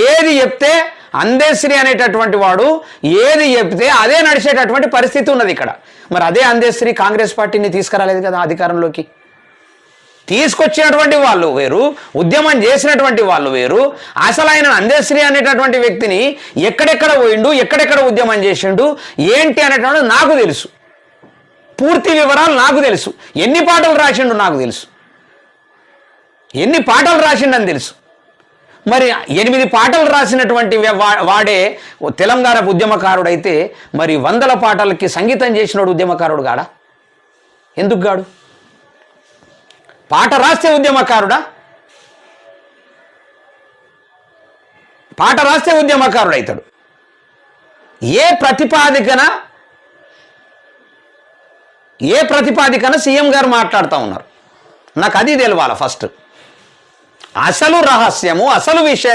ఏది చెప్తే అందేశ్రీ అనేటటువంటి వాడు ఏది చెప్తే అదే నడిచేటటువంటి పరిస్థితి ఉన్నది ఇక్కడ. మరి అదే అందేశ్రీ కాంగ్రెస్ పార్టీని తీసుకురాలేదు కదా అధికారంలోకి. తీసుకొచ్చినటువంటి వాళ్ళు వేరు, ఉద్యమం చేసినటువంటి వాళ్ళు వేరు. అసలు ఆయన అందేశ్రీ అనేటటువంటి వ్యక్తిని ఎక్కడెక్కడ పోయిండు, ఎక్కడెక్కడ ఉద్యమం చేసిండు, ఏంటి అనేటటువంటి నాకు తెలుసు. పూర్తి వివరాలు నాకు తెలుసు. ఎన్ని పాటలు రాసిండు నాకు తెలుసు, ఎన్ని పాటలు రాసిండని తెలుసు. మరి 8 పాటలు రాసినటువంటి వాడే తెలంగాణ ఉద్యమకారుడైతే మరి 100 పాటలకి సంగీతం చేసినోడు ఉద్యమకారుడు కాడా? ఎందుకు గాడు? పాట రాస్తే ఉద్యమకారుడా? పాట రాస్తే ఉద్యమకారుడు అవుతాడు. ఏ ప్రతిపాదికన సీఎం గారు మాట్లాడుతూ ఉన్నారు? నాకు అది తెలవాలి ఫస్ట్. అసలు రహస్యము, అసలు విషయం